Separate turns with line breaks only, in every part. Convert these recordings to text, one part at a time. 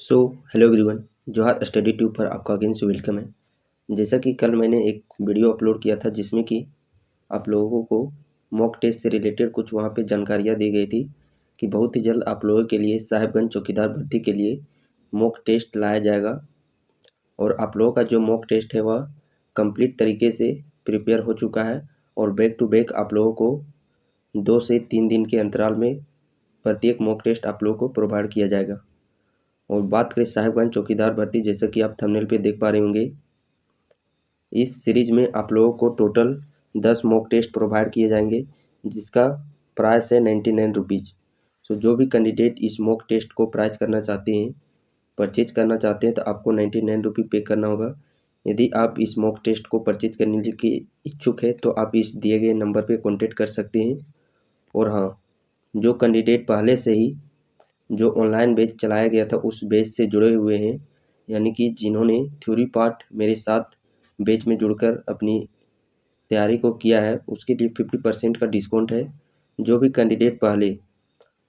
So hello everyone, जोहार study tube पर आपका अगेन से वेलकम है। जैसा कि कल मैंने एक वीडियो अपलोड किया था जिसमें कि आप लोगों को मॉक टेस्ट से रिलेटेड कुछ वहाँ पे जानकारियाँ दी गई थी कि बहुत ही जल्द आप लोगों के लिए साहिबगंज चौकीदार भर्ती के लिए मॉक टेस्ट लाया जाएगा। और आप लोगों का जो मॉक टेस्ट है वह कंप्लीट तरीके से प्रिपेयर हो चुका है और बैक टू बैक आप लोगों को 2 से 3 दिन के अंतराल में प्रत्येक मॉक टेस्ट आप लोगों को प्रोवाइड किया जाएगा। और बात करें साहिबगंज चौकीदार भर्ती, जैसा कि आप थंबनेल पे देख पा रहे होंगे, इस सीरीज में आप लोगों को टोटल 10 मॉक टेस्ट प्रोवाइड किए जाएंगे जिसका प्राइस है 99 रुपीज़। सो जो भी कैंडिडेट इस मॉक टेस्ट को प्राइस करना चाहते हैं, परचेज करना चाहते हैं, तो आपको 99 रुपये पे करना होगा। यदि आप इस मॉक टेस्ट को परचेज करने के इच्छुक है तो आप इस दिए गए नंबर पे कॉन्टेक्ट कर सकते हैं। और हाँ, जो कैंडिडेट पहले से ही जो ऑनलाइन बैच चलाया गया था उस बैच से जुड़े हुए हैं, यानी कि जिन्होंने थ्योरी पार्ट मेरे साथ बैच में जुड़कर अपनी तैयारी को किया है, उसके लिए 50% का डिस्काउंट है। जो भी कैंडिडेट पहले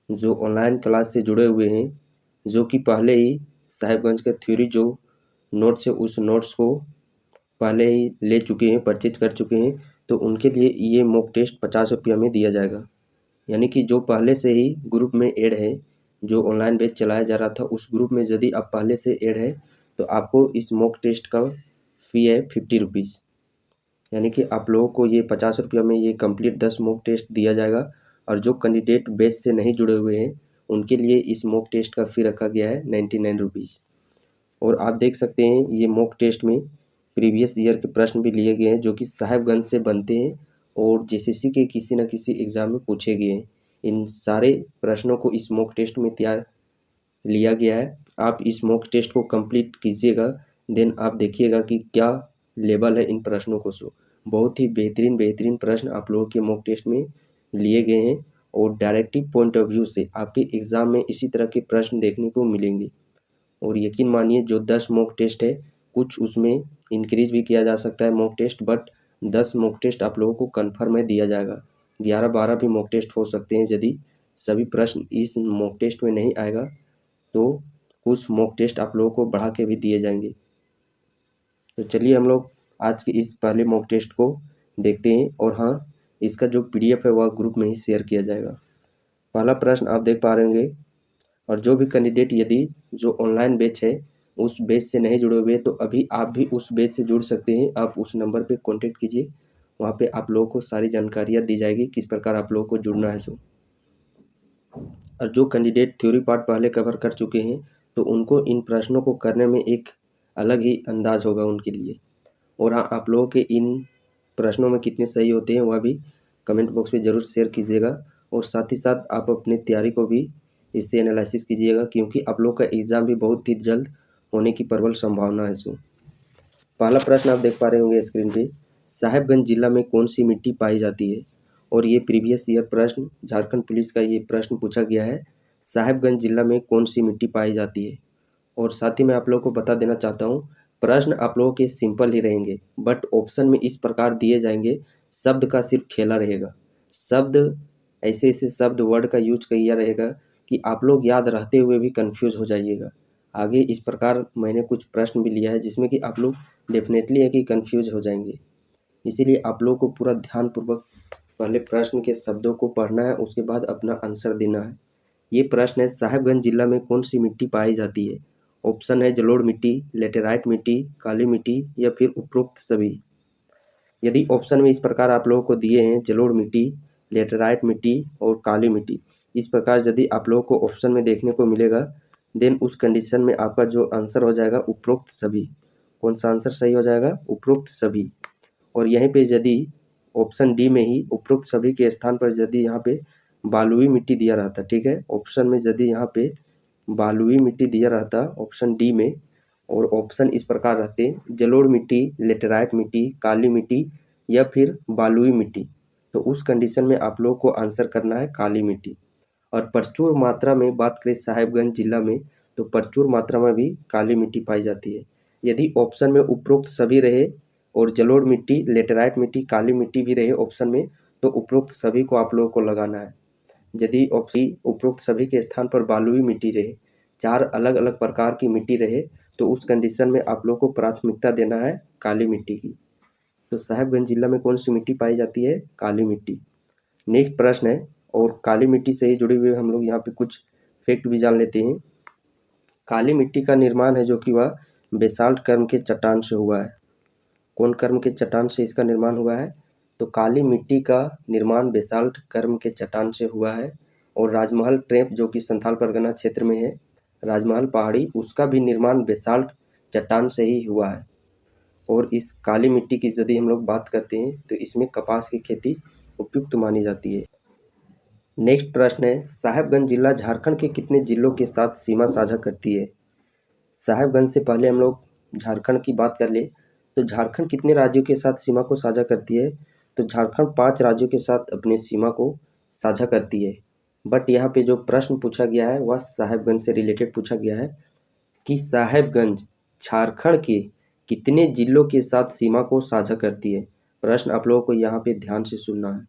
जो ऑनलाइन क्लास से जुड़े हुए हैं, जो कि पहले ही साहिबगंज का थ्योरी जो नोट्स है उस नोट्स को पहले ही ले चुके हैं, परचेज कर चुके हैं, तो उनके लिए ये मॉक टेस्ट 50 रुपया में दिया जाएगा। यानी कि जो पहले से ही ग्रुप में ऐड है, जो ऑनलाइन बैच चलाया जा रहा था उस ग्रुप में यदि आप पहले से ऐड है तो आपको इस मॉक टेस्ट का फ़ी है 50 रुपीज़। यानी कि आप लोगों को ये 50 रुपया में ये कंप्लीट 10 मॉक टेस्ट दिया जाएगा। और जो कैंडिडेट बैच से नहीं जुड़े हुए हैं उनके लिए इस मॉक टेस्ट का फ़ी रखा गया है 99 रुपीज़। और आप देख सकते हैं ये मॉक टेस्ट में प्रीवियस ईयर के प्रश्न भी लिए गए हैं जो कि साहिबगंज से बनते हैं और जेसीसी के किसी न किसी एग्ज़ाम में पूछे गए हैं। इन सारे प्रश्नों को इस मॉक टेस्ट में तैयार लिया गया है। आप इस मॉक टेस्ट को कंप्लीट कीजिएगा, देन आप देखिएगा कि क्या लेवल है इन प्रश्नों को। सो बहुत ही बेहतरीन प्रश्न आप लोगों के मॉक टेस्ट में लिए गए हैं और डायरेक्टिव पॉइंट ऑफ व्यू से आपके एग्ज़ाम में इसी तरह के प्रश्न देखने को मिलेंगे। और यकीन मानिए जो 10 मॉक टेस्ट है, कुछ उसमें इंक्रीज़ भी किया जा सकता है mock test, but 10 mock test आप लोगों को कन्फर्म है दिया जाएगा। 11-12 भी मॉक टेस्ट हो सकते हैं यदि सभी प्रश्न इस मॉक टेस्ट में नहीं आएगा तो कुछ मॉक टेस्ट आप लोगों को बढ़ा के भी दिए जाएंगे। तो चलिए हम लोग आज के इस पहले मॉक टेस्ट को देखते हैं। और हाँ, इसका जो पीडीएफ है वह ग्रुप में ही शेयर किया जाएगा। पहला प्रश्न आप देख पा रहे होंगे। और जो भी कैंडिडेट यदि जो ऑनलाइन बैच है उस बैच से नहीं जुड़े हुए तो अभी आप भी उस बैच से जुड़ सकते हैं। आप उस नंबर पे कांटेक्ट कीजिए, वहाँ पे आप लोगों को सारी जानकारियाँ दी जाएगी किस प्रकार आप लोगों को जुड़ना है। सो और जो कैंडिडेट थ्योरी पार्ट पहले कवर कर चुके हैं तो उनको इन प्रश्नों को करने में एक अलग ही अंदाज होगा उनके लिए। और हाँ, आप लोगों के इन प्रश्नों में कितने सही होते हैं वह भी कमेंट बॉक्स में ज़रूर शेयर कीजिएगा। और साथ ही साथ आप अपनी तैयारी को भी इससे एनालिसिस कीजिएगा क्योंकि आप लोग का एग्ज़ाम भी बहुत ही जल्द होने की प्रबल संभावना है। सो पहला प्रश्न आप देख पा रहे होंगे स्क्रीन पे, साहिबगंज जिला में कौन सी मिट्टी पाई जाती है। और ये प्रीवियस ईयर प्रश्न झारखंड पुलिस का ये प्रश्न पूछा गया है, साहिबगंज जिला में कौन सी मिट्टी पाई जाती है। और साथ ही मैं आप लोगों को बता देना चाहता हूँ, प्रश्न आप लोगों के सिंपल ही रहेंगे बट ऑप्शन में इस प्रकार दिए जाएंगे, शब्द का सिर्फ खेला रहेगा। शब्द ऐसे ऐसे शब्द वर्ड का यूज किया रहेगा कि आप लोग याद रहते हुए भी कंफ्यूज हो जाइएगा। आगे इस प्रकार मैंने कुछ प्रश्न भी लिया है जिसमें कि आप लोग डेफिनेटली है कि कंफ्यूज हो जाएंगे। इसीलिए आप लोग को पूरा ध्यानपूर्वक पहले प्रश्न के शब्दों को पढ़ना है, उसके बाद अपना आंसर देना है। ये प्रश्न है, साहिबगंज जिला में कौन सी मिट्टी पाई जाती है। ऑप्शन है जलोढ़ मिट्टी, लेटेराइट मिट्टी, काली मिट्टी या फिर उपरोक्त सभी। यदि ऑप्शन में इस प्रकार आप लोगों को दिए हैं जलोढ़ मिट्टी, लेटेराइट मिट्टी और काली मिट्टी, इस प्रकार यदि आप लोगों को ऑप्शन में देखने को मिलेगा, देन उस कंडीशन में आपका जो आंसर हो जाएगा उपरोक्त सभी। कौन सा आंसर सही हो जाएगा? उपरोक्त सभी। और यहीं पे यदि ऑप्शन डी में ही उपरोक्त सभी के स्थान पर यदि यहाँ पे बालुई मिट्टी दिया रहता, ठीक है, ऑप्शन में यदि यहाँ पे बालुई मिट्टी दिया रहता ऑप्शन डी में, और ऑप्शन इस प्रकार रहते जलोढ़ मिट्टी, लेटेराइट मिट्टी, काली मिट्टी या फिर बालुई मिट्टी, तो उस कंडीशन में आप लोग को आंसर करना है काली मिट्टी। और प्रचुर मात्रा में बात करें साहिबगंज जिला में तो प्रचुर मात्रा में भी काली मिट्टी पाई जाती है। यदि ऑप्शन में उपरोक्त सभी रहे और जलोढ़ मिट्टी, लेटेराइट मिट्टी, काली मिट्टी भी रहे ऑप्शन में, तो उपरोक्त सभी को आप लोगों को लगाना है। यदि ऑप्शन उपरोक्त सभी के स्थान पर बालुई मिट्टी रहे, 4 अलग अलग प्रकार की मिट्टी रहे तो उस कंडीशन में आप लोग को प्राथमिकता देना है काली मिट्टी की। तो साहेबगंज जिला में कौन सी मिट्टी पाई जाती है? काली मिट्टी। नेक्स्ट प्रश्न है, और काली मिट्टी से ही जुड़े हुए हम लोग यहाँ पे कुछ फैक्ट भी जान लेते हैं। काली मिट्टी का निर्माण है जो कि वह बेसाल्ट कर्म के चट्टान से हुआ है। कौन कर्म के चट्टान से इसका निर्माण हुआ है? तो काली मिट्टी का निर्माण बेसाल्ट कर्म के चट्टान से हुआ है। और राजमहल ट्रैप जो कि संथाल परगना क्षेत्र में है, राजमहल पहाड़ी, उसका भी निर्माण बेसाल्ट चट्टान से ही हुआ है। और इस काली मिट्टी की यदि हम लोग बात करते हैं तो इसमें कपास की खेती उपयुक्त मानी जाती है। नेक्स्ट प्रश्न है, साहेबगंज जिला झारखंड के कितने जिलों के साथ सीमा साझा करती है? साहेबगंज से पहले हम लोग झारखंड की बात कर ले तो झारखंड कितने राज्यों के साथ सीमा को साझा करती है? तो झारखंड 5 राज्यों के साथ अपनी सीमा को साझा करती है। बट यहाँ पे जो प्रश्न पूछा गया है वह साहेबगंज से रिलेटेड पूछा गया है कि साहेबगंज झारखंड के कितने जिलों के साथ सीमा को साझा करती है। प्रश्न आप लोगों को यहाँ पे ध्यान से सुनना है।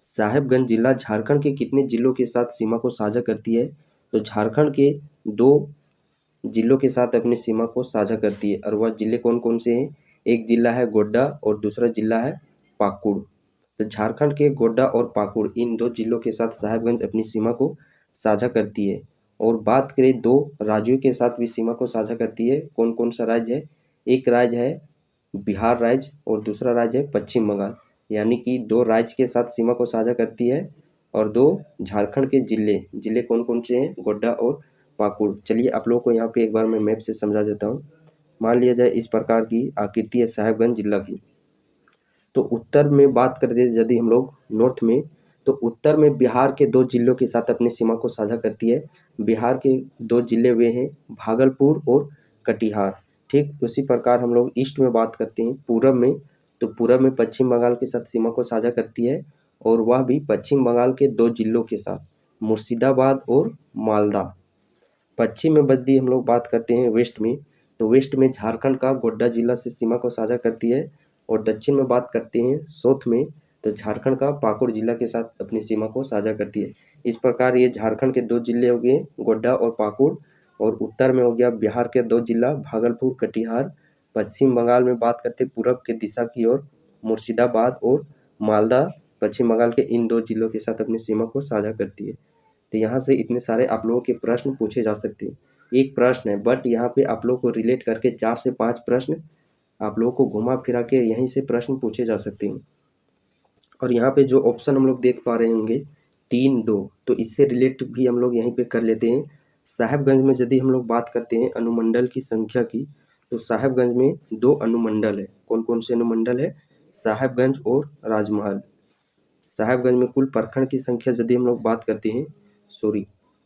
साहेबगंज जिला झारखंड के कितने जिलों के साथ सीमा को साझा करती है? तो झारखंड के 2 जिलों के साथ अपनी सीमा को साझा करती है। और वह जिले कौन कौन से हैं? एक जिला है गोड्डा और दूसरा जिला है पाकुड़। तो झारखंड के गोड्डा और पाकुड़, इन 2 जिलों के साथ साहेबगंज अपनी सीमा को साझा करती है। और बात करें 2 राज्यों के साथ भी सीमा को साझा करती है। कौन कौन सा राज्य है? एक राज्य है बिहार राज्य और दूसरा राज्य है पश्चिम बंगाल। यानी कि 2 राज्य के साथ सीमा को साझा करती है और 2 झारखंड के जिले कौन कौन से हैं? गोड्डा और पाकुड़। चलिए आप लोगों को यहाँ पे एक बार मैं मैप से समझा देता हूँ। मान लिया जाए इस प्रकार की आकृति है साहेबगंज जिला की। तो उत्तर में बात कर दे यदि हम लोग नॉर्थ में, तो उत्तर में बिहार के 2 जिलों के साथ अपनी सीमा को साझा करती है। बिहार के 2 जिले वे हैं भागलपुर और कटिहार। ठीक उसी प्रकार हम लोग ईस्ट में बात करते हैं पूरब में, तो पूरब में पश्चिम बंगाल के साथ सीमा को साझा करती है और वह भी पश्चिम बंगाल के 2 जिलों के साथ, मुर्शिदाबाद और मालदा। पश्चिम में यदि हम लोग बात करते हैं वेस्ट में, तो वेस्ट में झारखंड का गोड्डा जिला से सीमा को साझा करती है। और दक्षिण में बात करते हैं साउथ में, तो झारखंड का पाकुड़ जिला के साथ अपनी सीमा को साझा करती है। इस प्रकार ये झारखंड के 2 जिले हो गए गोड्डा और पाकुड़। और उत्तर में हो गया बिहार के 2 जिला भागलपुर कटिहार। पश्चिम बंगाल में बात करते पूरब के दिशा की ओर मुर्शिदाबाद और मालदा पश्चिम बंगाल के इन 2 जिलों के साथ अपनी सीमा को साझा करती है। तो यहाँ से इतने सारे आप लोगों के प्रश्न पूछे जा सकते हैं। एक प्रश्न है बट यहाँ पे आप लोगों को रिलेट करके 4 से 5 प्रश्न आप लोगों को घुमा फिरा के यहीं से प्रश्न पूछे जा सकते हैं। और यहाँ पे जो ऑप्शन हम लोग देख पा रहे होंगे 3, 2, तो इससे रिलेट भी हम लोग यहीं पे कर लेते हैं। साहेबगंज में यदि हम लोग बात करते हैं अनुमंडल की संख्या की, तो साहेबगंज में 2 अनुमंडल है। कौन कौन से अनुमंडल है? साहेबगंज और राजमहल। साहेबगंज में कुल प्रखंड की संख्या यदि हम लोग बात करते हैं,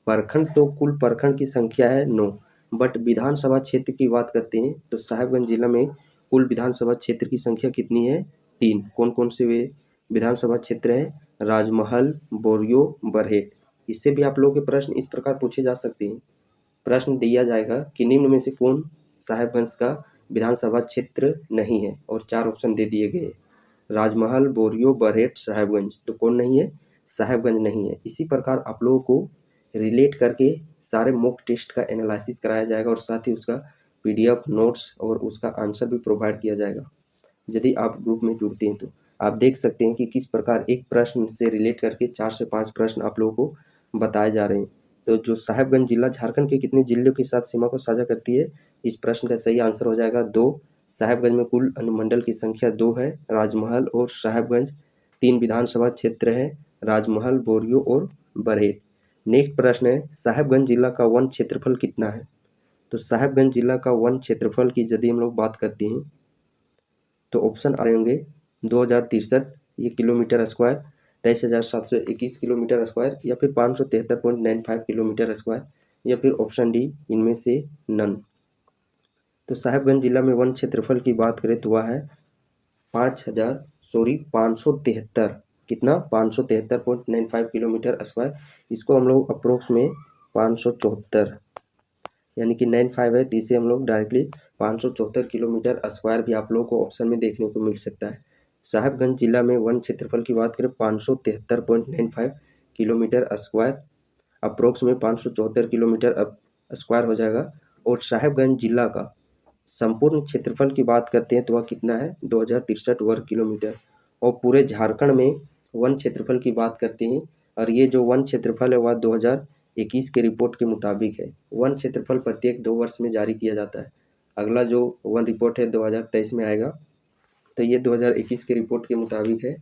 प्रखंड तो कुल प्रखंड की संख्या है 9, बट विधानसभा क्षेत्र की बात करते हैं तो साहेबगंज जिला में कुल विधानसभा क्षेत्र की संख्या कितनी है? 3। कौन कौन से वे विधानसभा क्षेत्र हैं? राजमहल, बोरियो, बरहेट। इससे भी आप लोगों के प्रश्न इस प्रकार पूछे जा सकते हैं। प्रश्न दिया जाएगा कि निम्न में से कौन साहेबगंज का विधानसभा क्षेत्र नहीं है, और 4 ऑप्शन दे दिए गए, राजमहल, बोरियो, बरहेट, साहेबगंज। तो कौन नहीं है? साहेबगंज नहीं है। इसी प्रकार आप लोगों को रिलेट करके सारे मॉक टेस्ट का एनालिसिस कराया जाएगा और साथ ही उसका PDF नोट्स और उसका आंसर भी प्रोवाइड किया जाएगा। यदि आप ग्रुप में जुड़ते हैं तो आप देख सकते हैं कि किस प्रकार एक प्रश्न से रिलेट करके 4 से 5 प्रश्न आप लोगों को बताए जा रहे हैं। तो जो साहेबगंज जिला झारखंड के कितने जिलों के साथ सीमा को साझा करती है, इस प्रश्न का सही आंसर हो जाएगा 2। साहेबगंज में कुल अनुमंडल की संख्या 2 है, राजमहल और साहेबगंज। 3 विधानसभा क्षेत्र है, राजमहल, बोरियो और बरहेट। नेक्स्ट प्रश्न है, साहेबगंज जिला का वन क्षेत्रफल कितना है? तो साहेबगंज जिला का वन क्षेत्रफल की यदि हम लोग बात करते हैं तो ऑप्शन आ रहे होंगे 2063 ये किलोमीटर स्क्वायर, 23,721 किलोमीटर स्क्वायर, या फिर 573.95 किलोमीटर स्क्वायर, या फिर ऑप्शन डी इनमें से नन। तो साहेबगंज जिला में वन क्षेत्रफल की बात करें तो वह है 573 कितना 573.95 किलोमीटर स्क्वायर। इसको हम लोग अप्रोक्स में 574 यानी कि 95 है, तो इसे हम लोग डायरेक्टली 574 किलोमीटर स्क्वायर भी आप लोगों को ऑप्शन में देखने को मिल सकता है। साहेबगंज जिला में वन क्षेत्रफल की बात करें 573.95 किलोमीटर स्क्वायर, अप्रोक्स में 574 किलोमीटर स्क्वायर हो जाएगा। और साहेबगंज जिला का संपूर्ण क्षेत्रफल की बात करते हैं तो वह कितना है, 2063 वर्ग किलोमीटर। और पूरे झारखंड में वन क्षेत्रफल की बात करते हैं, और ये जो वन क्षेत्रफल है वह 2021 के रिपोर्ट के मुताबिक है। वन क्षेत्रफल प्रत्येक 2 वर्ष में जारी किया जाता है। अगला जो वन रिपोर्ट है 2023 में आएगा, तो ये 2021 के रिपोर्ट के मुताबिक है।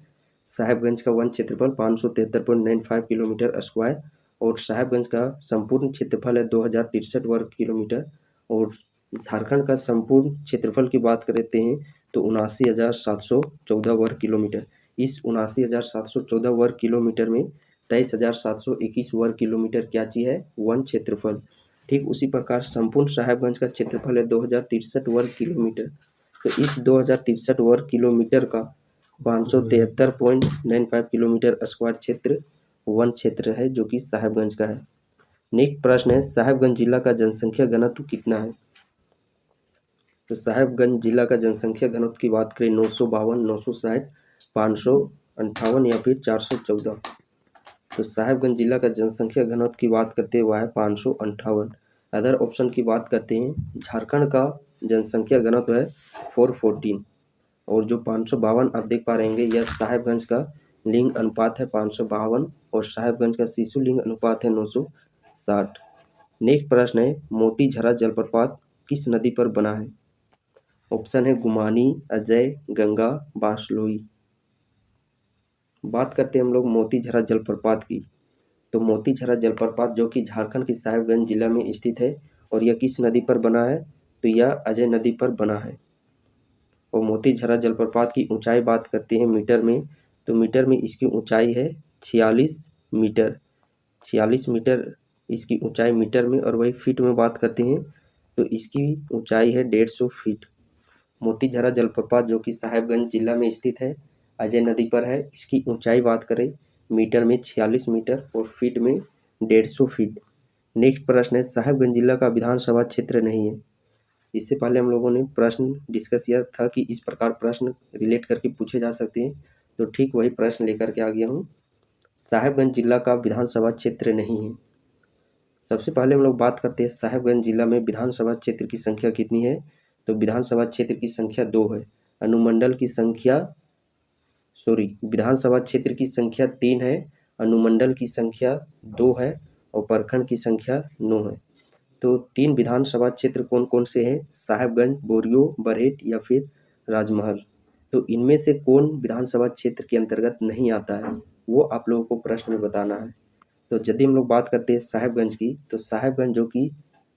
साहेबगंज का वन क्षेत्रफल 573.95 किलोमीटर स्क्वायर, और साहेबगंज का संपूर्ण क्षेत्रफल है 2063 वर्ग किलोमीटर। और झारखंड का संपूर्ण क्षेत्रफल की बात करते हैं तो 79,714 वर्ग किलोमीटर। इस 79,714 वर्ग किलोमीटर में 23,721 वर्ग किलोमीटर क्या चीज है, वन क्षेत्रफल। ठीक उसी प्रकार संपूर्ण साहेबगंज का क्षेत्रफल है 2063 वर्ग किलोमीटर। तो इस 2063 वर्ग किलोमीटर का 573.95 किलोमीटर स्क्वायर क्षेत्र वन क्षेत्र है, जो कि साहेबगंज का है। नेक्स्ट प्रश्न है, साहेबगंज जिला का जनसंख्या घनत्व कितना है। तो साहेबगंज जिला का जनसंख्या घनत्व की बात करें 952, 960, 558 या फिर 414। तो साहेबगंज जिला का जनसंख्या घनत्व की बात करते हैं वह है 558। अदर ऑप्शन की बात करते हैं, झारखंड का जनसंख्या घनत्व है 414, और जो 552 आप देख पा रहे हैं यह साहेबगंज का लिंग अनुपात है 552, और साहेबगंज का शिशु लिंग अनुपात है 960। नेक्स्ट प्रश्न है, मोतीझरा जलप्रपात किस नदी पर बना है। ऑप्शन है गुमानी, अजय, गंगा, बांसलोई। बात करते हैं हम लोग मोतीझरा जलप्रपात की। तो मोतीझरा जलप्रपात जो कि झारखंड के साहेबगंज जिला में स्थित है, और यह किस नदी पर बना है, तो यह अजय नदी पर बना है। और मोतीझरा जलप्रपात की ऊंचाई बात करते हैं मीटर में, तो मीटर में इसकी ऊंचाई है 46 मीटर। 46 मीटर इसकी ऊंचाई मीटर में। और वही फीट में बात करते हैं तो इसकी ऊंचाई है 150 फीट। मोतीझरा जलप्रपात जो कि साहेबगंज जिला में स्थित है, अजय नदी पर है। इसकी ऊंचाई बात करें मीटर में 46 मीटर और फीट में 150 फीट। नेक्स्ट प्रश्न है, साहेबगंज जिला का विधानसभा क्षेत्र नहीं है। इससे पहले हम लोगों ने प्रश्न डिस्कस किया था कि इस प्रकार प्रश्न रिलेट करके पूछे जा सकते हैं, तो ठीक वही प्रश्न लेकर के आ गया हूँ। साहेबगंज जिला का विधानसभा क्षेत्र नहीं है। सबसे पहले हम लोग बात करते हैं साहेबगंज जिला में विधानसभा क्षेत्र की संख्या कितनी है। तो विधानसभा क्षेत्र की संख्या 2 है। अनुमंडल की संख्या विधानसभा क्षेत्र की संख्या 3 है, अनुमंडल की संख्या 2 है, और प्रखंड की संख्या 9 है। तो 3 विधानसभा क्षेत्र कौन कौन से हैं, साहेबगंज, बोरियो, बरहेट या फिर राजमहल। तो इनमें से कौन विधानसभा क्षेत्र के अंतर्गत नहीं आता है, वो आप लोगों को प्रश्न में बताना है। तो यदि हम लोग बात करते हैं साहेबगंज की, तो साहेबगंज जो कि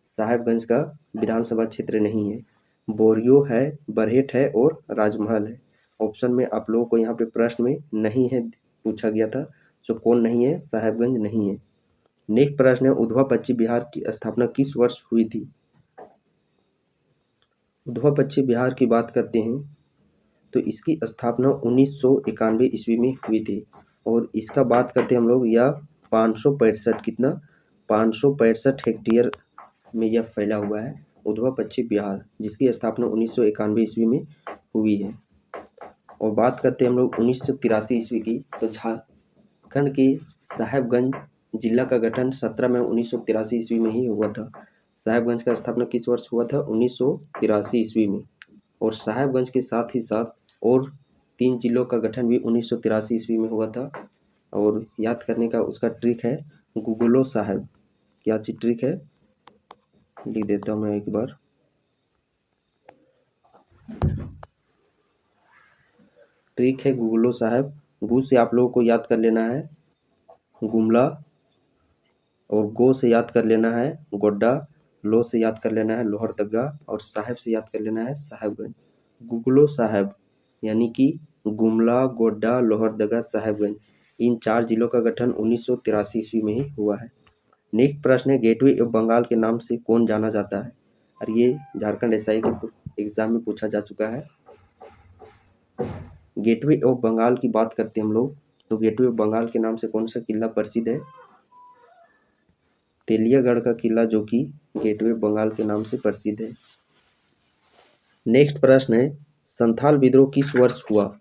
साहेबगंज का विधानसभा क्षेत्र नहीं है, बोरियो है, बरहेट है और राजमहल है। ऑप्शन में आप लोगों को यहाँ पे प्रश्न में नहीं है पूछा गया था, जो कौन नहीं है, साहेबगंज नहीं है। नेक्स्ट प्रश्न है, उधवा पश्चिम बिहार की स्थापना किस वर्ष हुई थी। उधवा पश्चिम बिहार की बात करते हैं तो इसकी स्थापना 1991 ईस्वी में हुई थी। और इसका बात करते हैं हम लोग, यह 565 कितना 565 हेक्टेयर में यह फैला हुआ है उधवा पश्चिम बिहार, जिसकी स्थापना 1991 ईस्वी में हुई है। और बात करते हैं हम लोग 1983 ईस्वी की, तो झारखंड के साहेबगंज जिला का गठन 17 मई 1983 ईस्वी में ही हुआ था। साहेबगंज का स्थापना किस वर्ष हुआ था, 1983 ईस्वी में। और साहेबगंज के साथ ही साथ और 3 जिलों का गठन भी 1983 ईस्वी में हुआ था। और याद करने का उसका ट्रिक है गुगलो साहेब। क्या चीज ट्रिक है, लिख देता हूँ मैं एक बार। ट्रिक है गुगलो साहेब। गु से आप लोगों को याद कर लेना है गुमला, और गो से याद कर लेना है गोड्डा, लो से याद कर लेना है लोहरदगा, और साहेब से याद कर लेना है साहेबगंज। गुगलो साहेब यानी कि गुमला, गोड्डा, लोहरदगा, साहेबगंज, इन 4 जिलों का गठन 1983 ईस्वी में ही हुआ है। नेक्स्ट प्रश्न है, गेटवे ऑफ बंगाल के नाम से कौन जाना जाता है। और ये झारखंड एसआई के एग्जाम में पूछा जा चुका है। गेटवे ऑफ बंगाल की बात करते हैं हम लोग, तो गेटवे ऑफ बंगाल के नाम से कौन सा किला प्रसिद्ध है, तेलियागढ़ का किला, जो कि गेटवे ऑफ बंगाल के नाम से प्रसिद्ध है। नेक्स्ट प्रश्न है, संथाल विद्रोह किस वर्ष हुआ।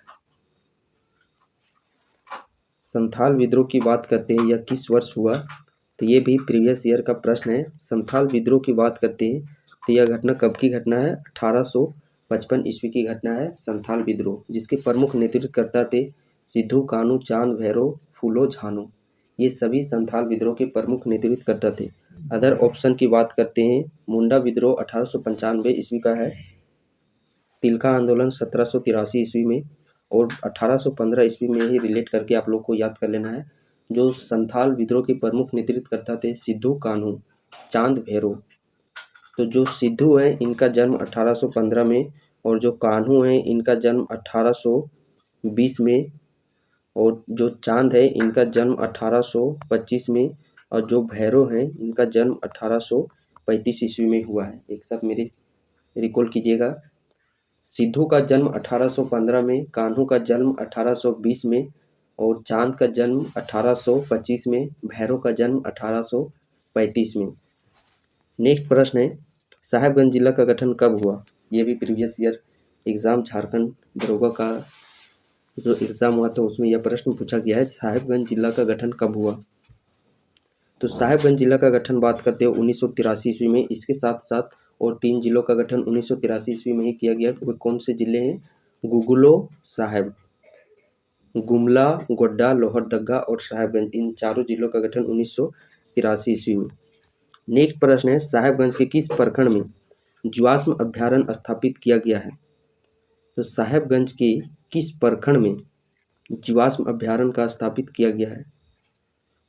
संथाल विद्रोह की बात करते हैं यह किस वर्ष हुआ, तो ये भी प्रीवियस ईयर का प्रश्न है। संथाल विद्रोह की बात करते हैं तो यह घटना कब की घटना है? 1855 ईस्वी की घटना है संथाल विद्रोह, जिसके प्रमुख नेतृत्वकर्ता थे सिद्धू कान्हू, चांद भैरव, फूलो झानो। ये सभी संथाल विद्रोह के प्रमुख नेतृत्वकर्ता थे। अदर ऑप्शन की बात करते हैं, मुंडा विद्रोह 1895 ईस्वी का है, तिलका आंदोलन 1783 ईस्वी में, और 1815 ईस्वी में ही रिलेट करके आप लोग को याद कर लेना है। जो संथाल विद्रोह के प्रमुख नेतृत्वकर्ता थे सिद्धू कान्हू, चांद भैरव। तो जो सिद्धू हैं इनका जन्म 1815 में, और जो कान्हू हैं इनका जन्म 1820 में, और जो चांद है इनका जन्म 1825 में, और जो भैरव हैं इनका जन्म 1835 ईस्वी में हुआ है। एक साथ मेरे रिकॉल कीजिएगा। सिद्धू का जन्म 1815 में, कान्हू का जन्म 1820 में, और चांद का जन्म 1825 में, भैरव का जन्म 1835 में। नेक्स्ट प्रश्न है, साहेबगंज जिला का गठन कब हुआ? ये भी प्रीवियस ईयर एग्ज़ाम झारखंड दरोगा का जो एग्ज़ाम हुआ था उसमें यह प्रश्न पूछा गया है, साहेबगंज जिला का गठन कब हुआ? तो साहेबगंज जिला का गठन बात करते हैं 1983 ईस्वी में। इसके साथ साथ और 3 जिलों का गठन 1983 ईस्वी में ही किया गया। वो कौन से जिले हैं? गुगलो साहेब, गुमला, गोड्डा, लोहरदगा और साहेबगंज, इन चारों जिलों का गठन 1983 ईस्वी में। नेक्स्ट प्रश्न है, साहेबगंज के किस प्रखंड में जीवाश्म अभ्यारण्य स्थापित किया गया है? तो साहेबगंज के किस प्रखंड में जीवाश्म अभ्यारण्य का स्थापित किया गया है?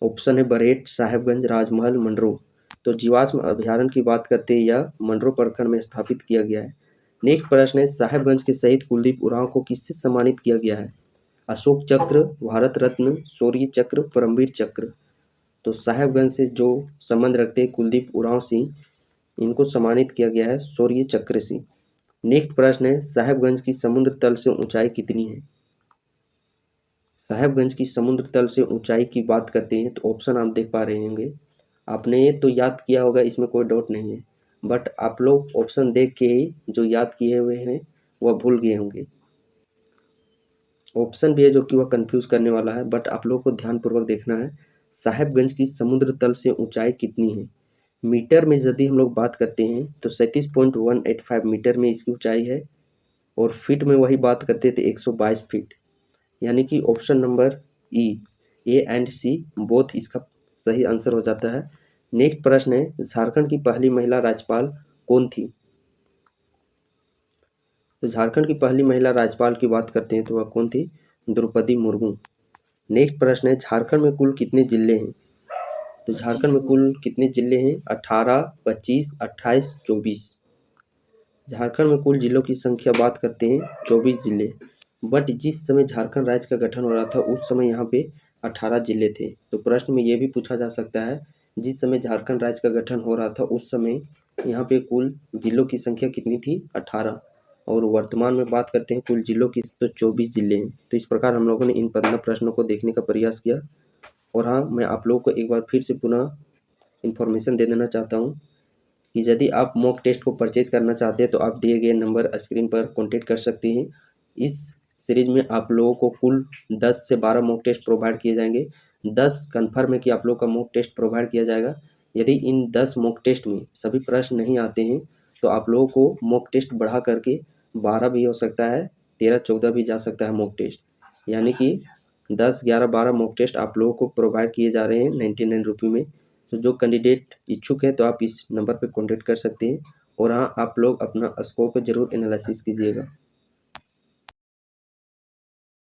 ऑप्शन है बरेट, साहेबगंज, राजमहल, मंडरो। तो जीवाश्म अभ्यारण्य की बात करते हैं यह मंडरो प्रखंड में स्थापित किया गया है। नेक्स्ट प्रश्न है, साहेबगंज के शहीद कुलदीप उरांव को किससे सम्मानित किया गया है? अशोक चक्र, भारत रत्न, शौर्य चक्र, परमवीर चक्र। तो साहेबगंज से जो संबंध रखते हैं कुलदीप उरांव सिंह, इनको सम्मानित किया गया है शौर्य चक्र से। नेक्स्ट प्रश्न है, साहेबगंज की समुद्र तल से ऊंचाई कितनी है? साहेबगंज की समुद्र तल से ऊंचाई की बात करते हैं तो ऑप्शन आप देख पा रहे होंगे। आपने ये तो याद किया होगा, इसमें कोई डाउट नहीं है, बट आप लोग ऑप्शन देख के जो याद किए हुए हैं वह भूल गए होंगे। ऑप्शन भी है जो कि वह कंफ्यूज करने वाला है, बट आप लोग को ध्यानपूर्वक देखना है। साहेबगंज की समुद्र तल से ऊंचाई कितनी है? मीटर में यदि हम लोग बात करते हैं तो 37.185 मीटर में इसकी ऊंचाई है, और फीट में वही बात करते थे 122 फीट। यानी कि option number E, A and C both इसका सही आंसर हो जाता है। नेक्स्ट प्रश्न है, झारखंड की पहली महिला राज्यपाल कौन थी? तो झारखंड की पहली महिला राज्यपाल की बात करते हैं तो वह कौन थी? द्रौपदी मुर्मू। नेक्स्ट प्रश्न है, झारखंड में कुल कितने जिले हैं? तो झारखंड में कुल कितने जिले हैं? 18, 25, 28, 24। झारखंड में कुल जिलों की संख्या बात करते हैं 24 जिले, बट जिस समय झारखंड राज्य का गठन हो रहा था उस समय यहाँ पे 18 जिले थे। तो प्रश्न में ये भी पूछा जा सकता है, जिस समय झारखंड राज्य का गठन हो रहा था उस समय यहाँ पे कुल जिलों की संख्या कितनी थी? 18, और वर्तमान में बात करते हैं कुल जिलों की तो 24 जिले हैं। तो इस प्रकार हम लोगों ने इन 15 प्रश्नों को देखने का प्रयास किया। और हाँ, मैं आप लोगों को एक बार फिर से पुनः इन्फॉर्मेशन दे देना चाहता हूँ कि यदि आप मॉक टेस्ट को परचेज करना चाहते हैं तो आप दिए गए नंबर स्क्रीन पर कॉन्टेक्ट कर सकते हैं। इस सीरीज में आप लोगों को कुल 10 से 12 मॉक टेस्ट प्रोवाइड किए जाएंगे। 10 कन्फर्म है कि आप लोग का मॉक टेस्ट प्रोवाइड किया जाएगा। यदि इन 10 मॉक टेस्ट में सभी प्रश्न नहीं आते हैं तो आप लोगों को मॉक टेस्ट बढ़ा करके 12 भी हो सकता है, 13, 14 भी जा सकता है मॉक टेस्ट। यानी कि 10, 11, 12 मॉक टेस्ट आप लोगों को प्रोवाइड किए जा रहे हैं 99 रुपये में। तो जो कैंडिडेट इच्छुक हैं तो आप इस नंबर पर कॉन्टेक्ट कर सकते हैं। और हाँ, आप लोग अपना स्कोर को ज़रूर एनालिसिस कीजिएगा।